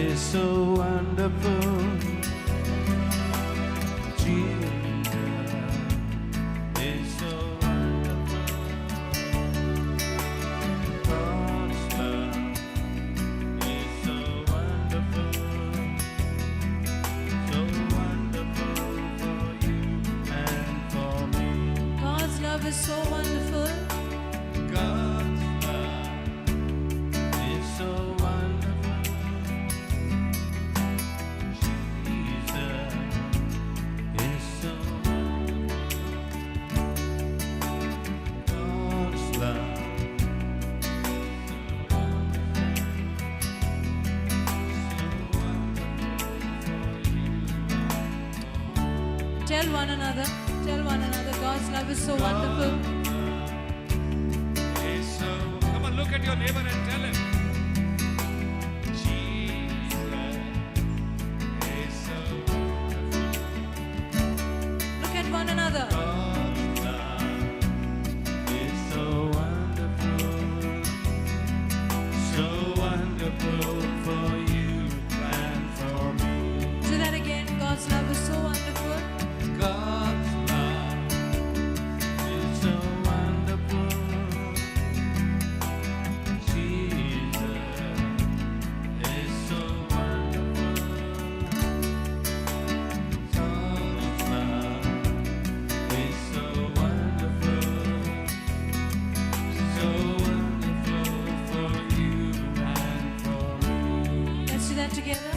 is so wonderful. Jesus is so wonderful. God's love is so wonderful. So wonderful for you and for me. God's love is so wonderful. God's love is so wonderful. Jesus is so wonderful. God's love Tell one another, God's love is so wonderful. Come on, look at your neighbor and tell him. Jesus is so Look at one another. God's love is so wonderful. So wonderful for you and for me. Do that again. God's love is so wonderful. God's love is so wonderful. Jesus is so wonderful. God's love is so wonderful. So wonderful for you and for me. Let's do that together.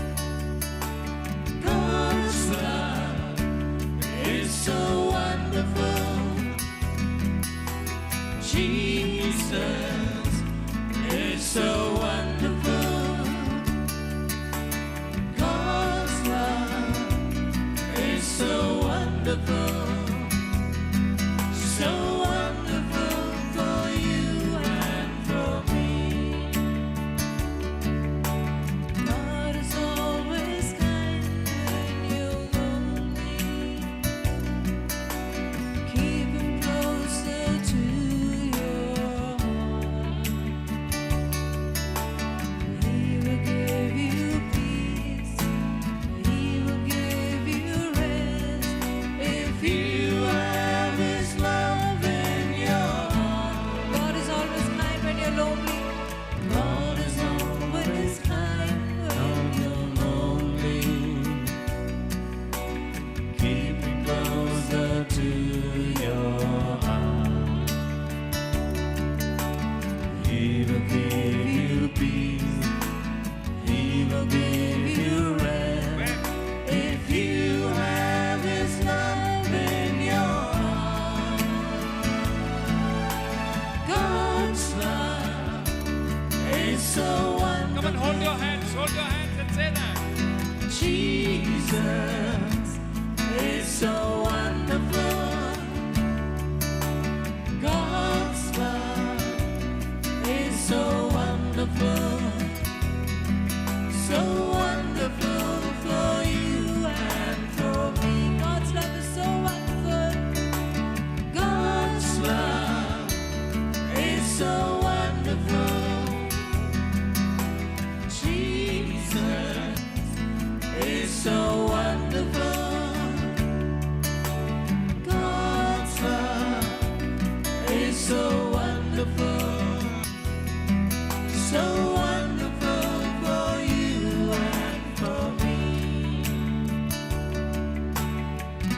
God's love is so wonderful. Jesus is so wonderful. God's love is so wonderful. So wonderful for you and for me. God is always kind when you're lonely. Keep him closer to your heart. He will give you peace. He will give you rest. If You have His love in your heart. God is always kind when you're lonely. God is always kind when you're lonely. Keep Him closer to your heart. He will give you peace. He will give you rest. If you have His love in your heart. God's love is so wonderful. Come on, hold your hands and say that. Jesus is so wonderful. God's love is so wonderful. So wonderful for you and for me. God's love is so wonderful. God's love is so wonderful. Jesus is so wonderful. God's love is so wonderful. So wonderful for you and for me.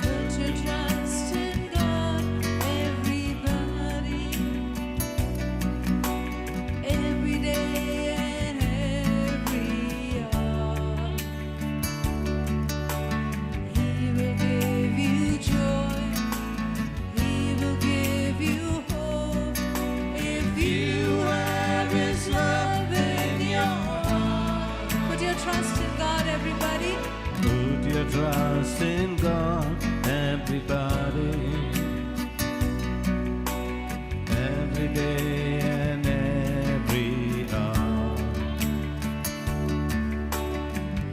Put your trust in God, everybody, every day and every hour. He will give you joy. He will give you hope. If you have His love in your heart. Put your trust in God, everybody. Put your trust in God, everybody. Every day and every hour.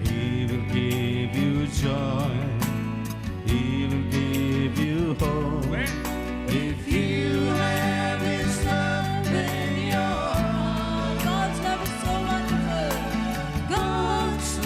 He will give you joy. He will give you hope. If you have His love in your heart. God's love is so wonderful. God's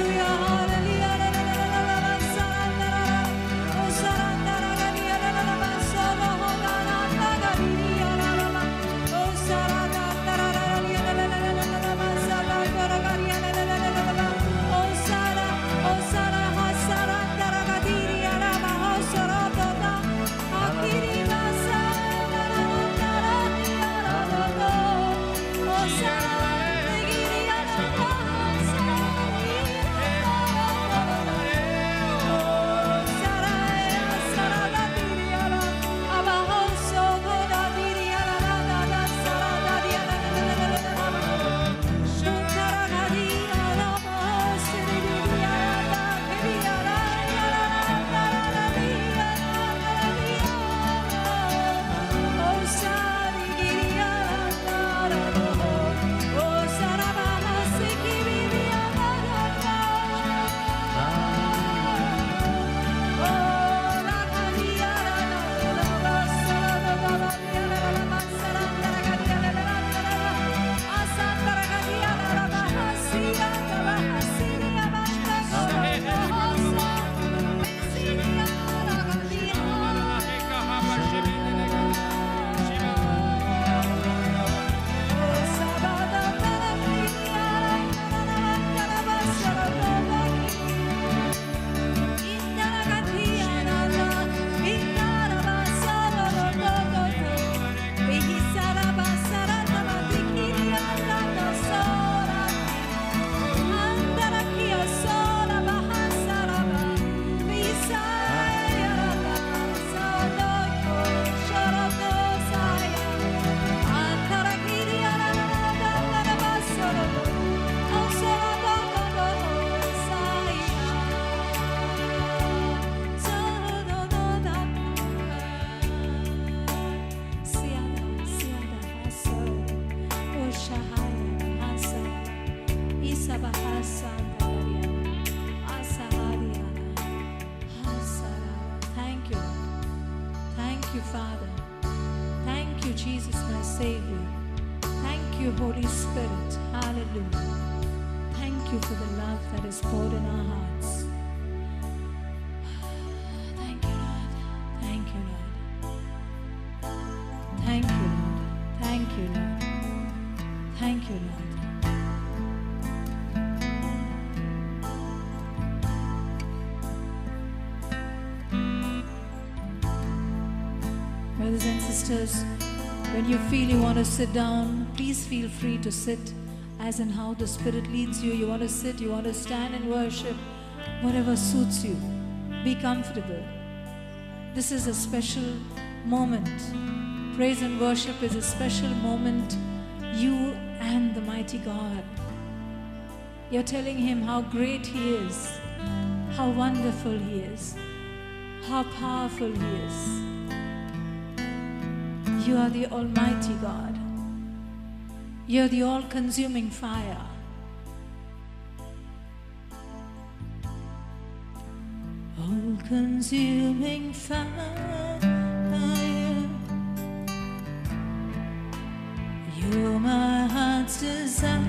you, Holy Spirit. Hallelujah. Thank you for the love that is poured in our hearts. Thank you, Lord. Thank you, Lord. Thank you, Lord. Thank you, Lord. Thank you, Lord. Brothers and sisters, when you feel you want to sit down, please feel free to sit as in how the Spirit leads you. You want to sit, you want to stand and worship, whatever suits you. Be comfortable. This is a special moment. Praise and worship is a special moment, you and the mighty God. You're telling Him how great He is, how wonderful He is, how powerful He is. You are the Almighty God. You're the all-consuming fire. All-consuming fire. You're my heart's desire.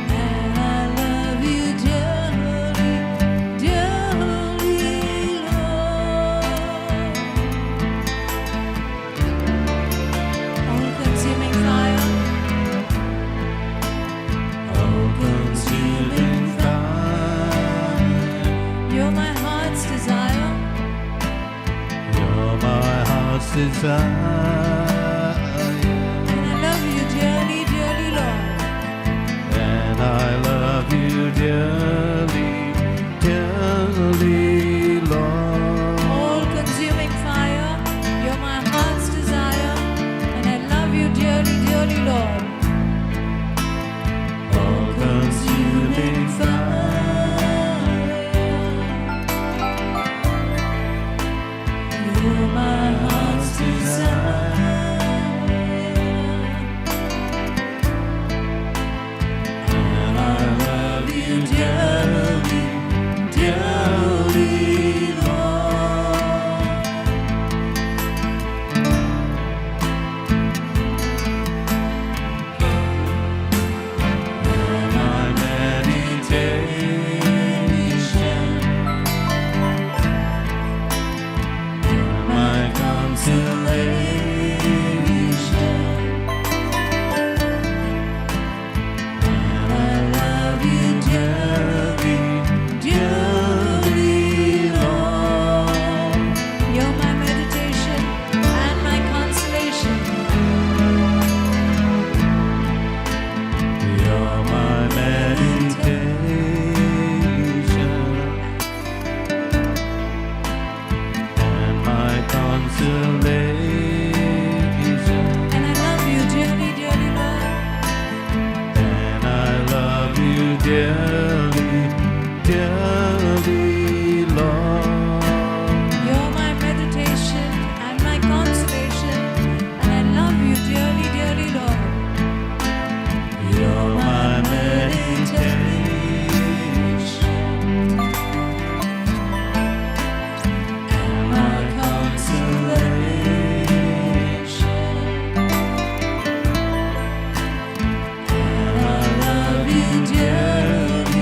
And I love you dearly, dearly, Lord. All-consuming fire. All-consuming fire. You're my heart's desire. You're my heart's desire. And I love you dearly, dearly, Lord. And I love you dearly, dearly, Lord. All-consuming fire, you're my heart's desire, and I love you dearly, dearly, Lord. All-consuming fire. You're my heart's desire. And I love you dearly, dearly, Lord. You're my meditation. You're my consolation. And I love you dearly, dearly, Lord. You're my meditation and my consolation. You're my meditation and my consolation. And I love you dearly, dearly, Lord. And I love you dearly, dearly, Lord. You're my meditation and my consolation, and I love you dearly, dearly, Lord. You're my meditation and my consolation. And I love you dearly,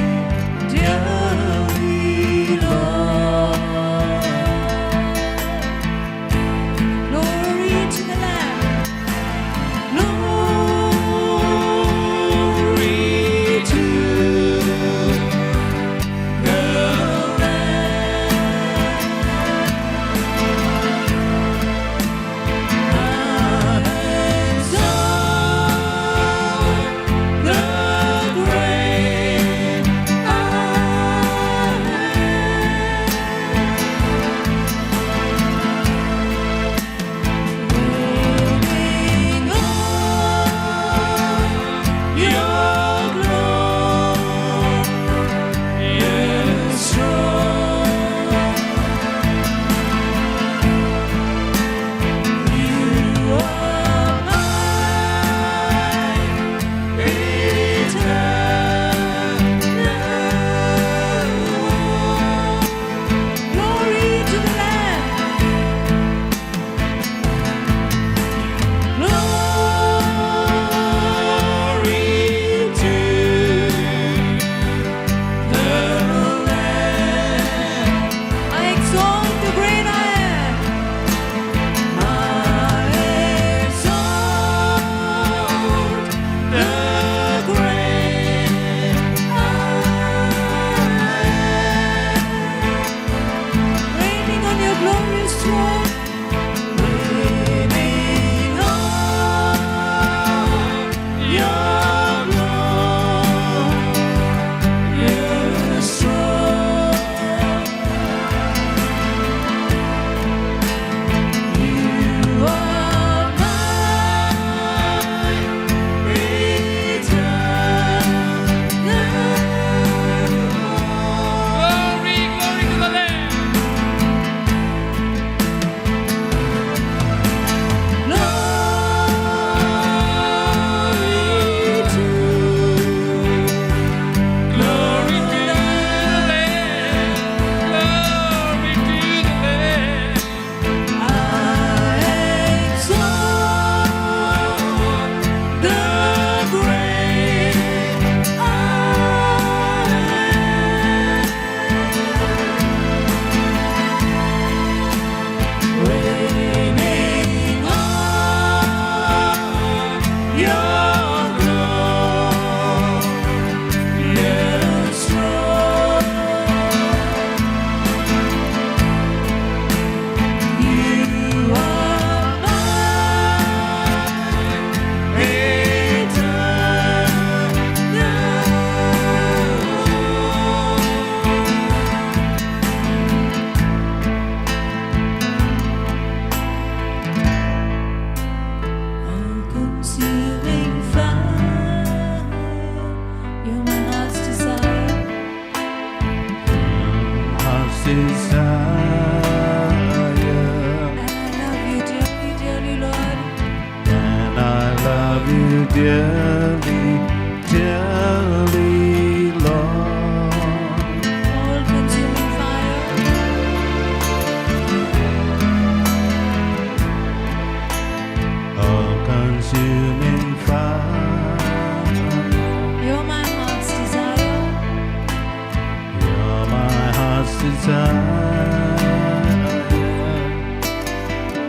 desire.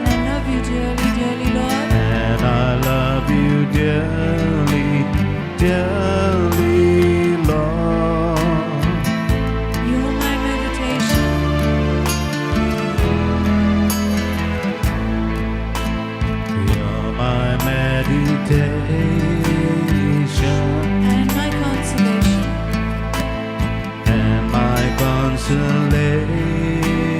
I love you dearly, dearly, Lord. And I love you dearly, dearly, Lord. You are my meditation. You're my meditation And my consolation. and my consolation.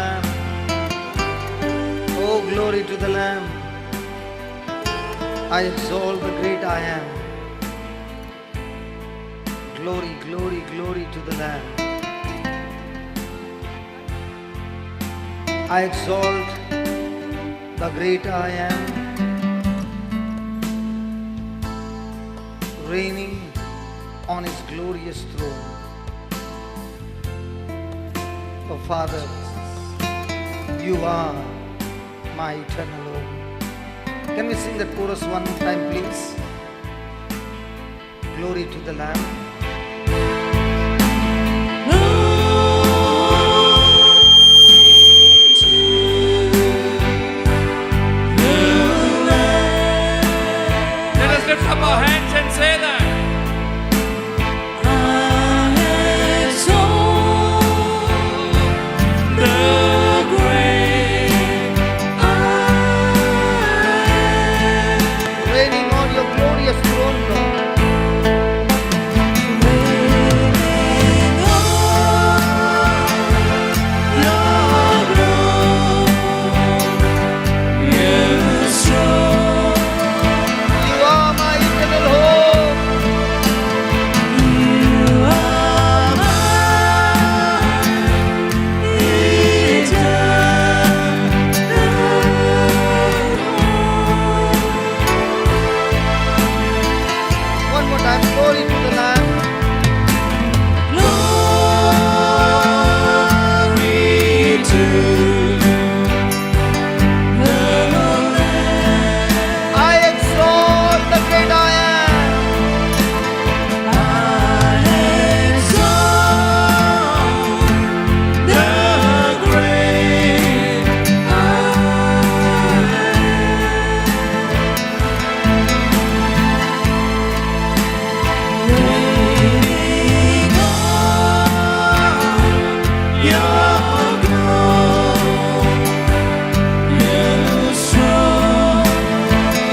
Lamb. Oh, glory to the Lamb. I exalt the great I am. Glory, glory, glory to the Lamb. I exalt the great I am, reigning on his glorious throne. Oh Father, you are my eternal home. Can we sing that chorus one time, please? Glory to the Lamb. Let us lift up our hands and say that. Reigning on your glorious throne, Lord. You are my eternal home. One more time, glory to the Lamb. I exalt the great I am.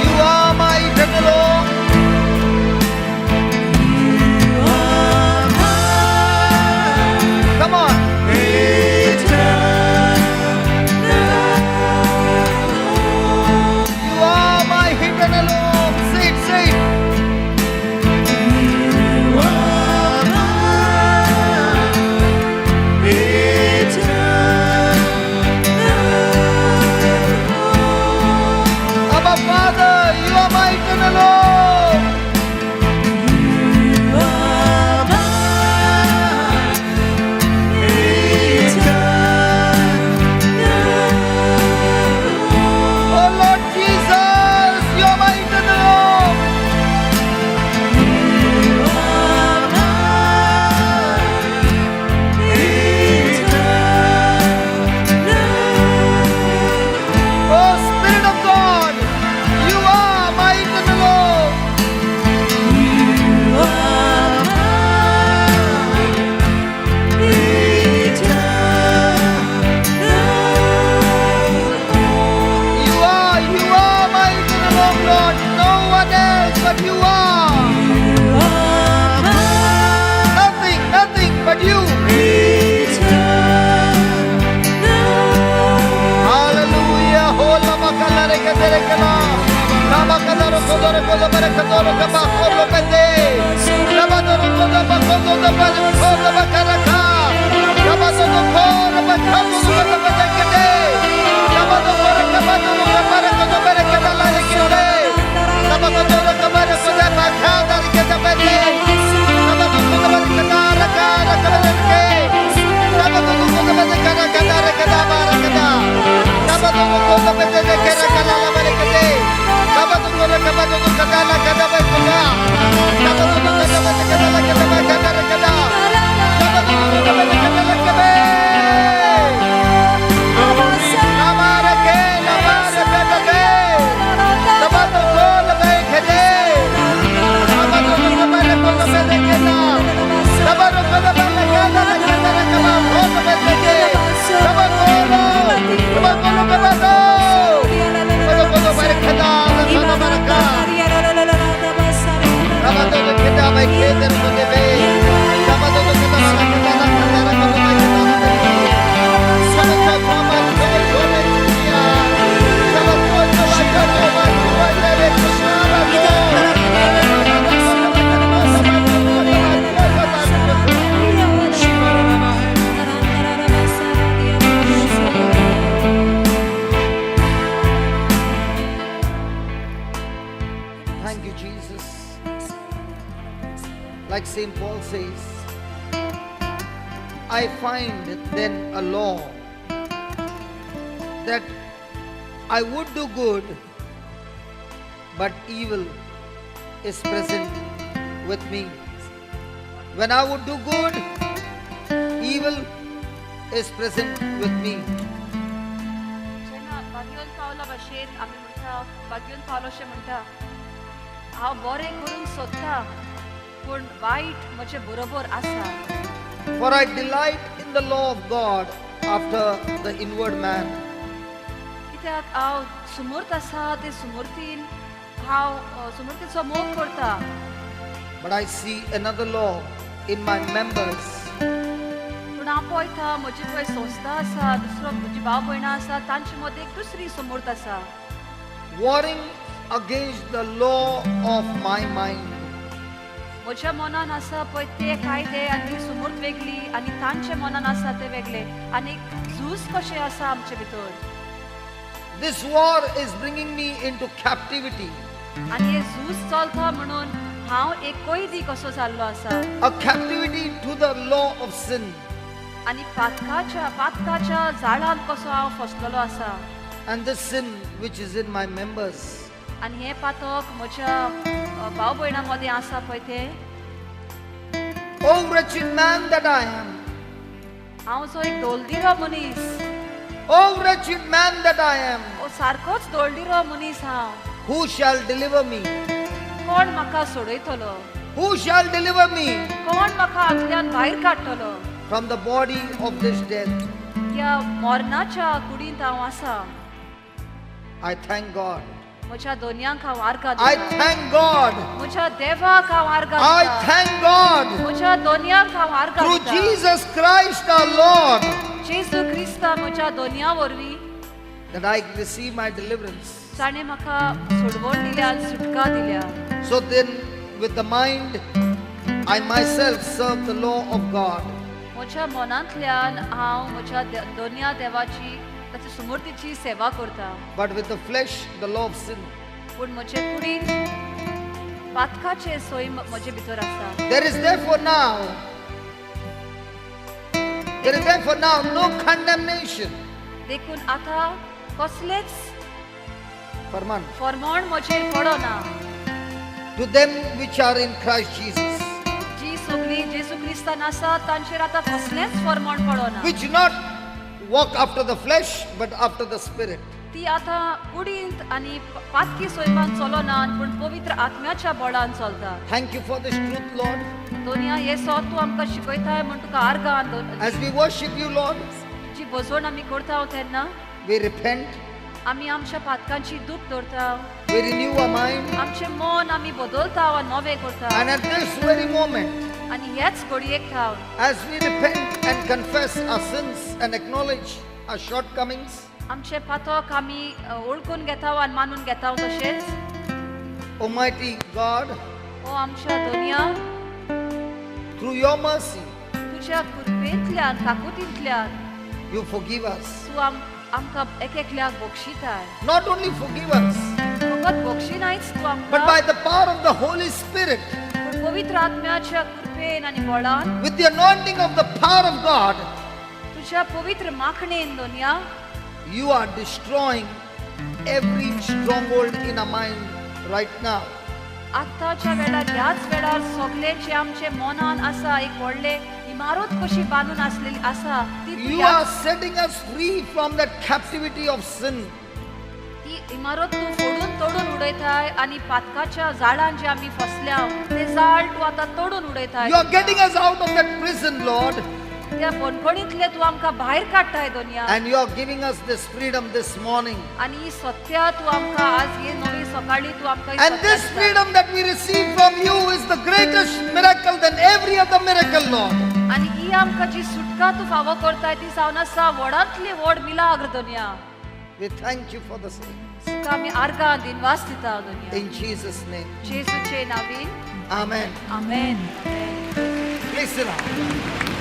You are my eternal home. Come on. You are my eternal home. Say it, say it. Abba Father, you are my eternal home. Oh Lord Jesus, you are my eternal home. Oh Spirit of God, you are my eternal home. You are my eternal home, Lord. No one else but you are. Nothing, nothing but you. Hallelujah. Hola makala rekadere kala. Lama kadaro kodoro kodo bare kadoro kaba kodo pete. Lama doro kodo ba kodo da bare kodo ba karaka. Lama doro kodo ba kodo kodo ba kete. Lama doro kaba doro kaba kodo bare kada la rekete. Lama doro kaba kodo ba kada rekete pete. Lama doro kodo ba kada raka raka rekete. Lama doro kodo ba kada kada rekete ba rekete. Lama doro kodo ba kada kala la bare kete. Lama doro kaba doro kada la kada ba kada. Lama doro kada ba kada la kada ba kada rekete. Lama doro kaba kada la kada. St. Paul says, I find then a law that I would do good, but evil is present with me. When I would do good, evil is present with me. जेन्ना भाग्योन पावला भाशेन आमी म्हणटा भाग्योन पावलोशें म्हणटा हांव बरें करूंक सोदता पूण वायट म्हजे बरोबर आसा. For I delight in the law of God after the inward man. कित्याक हांव सुमूर्त आसा ते सुमूर्तीन हांव सुमूर्तीचो मोग करता. But I see another law in my members, पूण हांव पळयता म्हजी पळय संस्था आसा दुसरो म्हजी भाव भयणां आसा तांचे मदें एक दुसरी सुमूर्त आसा. warring against the law of my mind. म्हज्या मनान आसा पळय ते कायदे आनी ती सुमूर्त वेगळी आनी तांचे मनान आसा ते वेगळे आनी झूज कशें आसा आमचे भितर. This war is bringing me into captivity, आनी हे झूज चलता म्हणून हांव एक कैदी कसो जाल्लो आसा a captivity to the law of sin. आनी पातकाच्या जाळान कसो हांव फसलेलो आसा. And this sin which is in my members, आनी हे पातक म्हज्या भाव भयणां मदें आसा पळय ते. O wretched man that I am, हांव जो एक दोलदिरो मनीस, O wretched man that I am, ओ सारकोच दोलदिरो मनीस हांव. who shall deliver me? कोण म्हाका सोडयतलो? Who shall deliver me कोण म्हाका हातूंतल्यान भायर काडटलो? from the body of this death? ह्या मरणाच्या कुडींत हांव आसा. I thank God. म्हज्या दोनयांक हांव आर्गां I दितां. thank God. म्हज्या देवाक हांव आर्गां I दितां. thank God. म्हज्या दोनयांक हांव आर्गां Through दितां. Jesus Christ our Lord, जेजू क्रिस्ता म्हज्या दोनयां वरवीं that I receive my deliverance. ताणें म्हाका सोडवण दिल्या आनी सुटका दिल्या. So then, with the mind, I myself serve the law of God. म्हज्या मनांतल्यान हांव म्हज्या दोनया देवाची ताच्या सुमूर्तीची सेवा करता. But with the flesh, the law of sin. पूण म्हजे कुडींत पातकाचे सोय म्हजे भितर आसा. There is therefore now no condemnation देखून आतां कसलेच for फर्मोण म्हजेर पडना. to them which are in Christ Jesus, जी सगळी जेजू क्रिस्तान आसा तांचेर आतां कसलेंच फर्मोण पडना. which not walk after the flesh but after the Spirit. ती आतां कुडींत आनी पातकी सोयमान चलनान पूण पवित्र आत्म्याच्या बळान चलता. Thank you for this truth, Lord. दोनया हे सो तूं आमकां शिकयताय म्हण तुका आर्गां As we worship you, Lord, जी भजवण आमी करता तेन्ना we repent, आमी आमच्या पातकांची दूख दवरता. we renew our mind, आमचें मन आमी बदलता वा नवें करता. and at this very moment, आनी हेच घडयेक ठाव as we repent and confess our sins and acknowledge our shortcomings, आमचे पातक आमी ओळखून घेता आनी मानून घेता तशेंच Almighty God, ओ आमच्या दोनया through your mercy, तुज्या कृपेंतल्यान काकुतींतल्यान you forgive us. तूं आमकां एक एकल्याक बक्षिताय. Not only forgive us, फकत बक्षिनायच तूं but by आमकां the power of the Holy Spirit, पूण पवित्र आत्म्याच्या कृपेन आनी बळान with the anointing of the power of God, तुज्या पवित्र माखणेन दोनया you are destroying every stronghold in our mind right now. आतांच्या वेळार ह्याच वेळार सगळे जे आमचे मनान आसा एक व्हडले इमारत कशी बांदून आसलेली आसा ती You are setting us free from that captivity of sin. ती इमारत तूं फोडून तोडून उडयताय आनी पातकाच्या जाळान जे आमी फसल्या ते जाळ तूं आतां तोडून उडयताय. You are getting us out of that prison, Lord, त्या बंदखणींतले तूं आमकां भायर काडटाय दोनया. and you are giving us this freedom this morning. आनी ही सत्या तूं आमकां आज ही नवी सकाळी तूं आमकां ही And सत्या this दिता. freedom that we receive from you is the greatest miracle than every other miracle, Lord. आनी ही आमकां जी सुटका तूं फावो करताय ती जावन आसा व्हडांतली व्हड मिलाग्र दोनया. We thank you for the same. तुका आमी आर्गां दिनवास दिता दोनया. In Jesus' name. जेजूचे नांवीन Amen. Amen. Please sit down.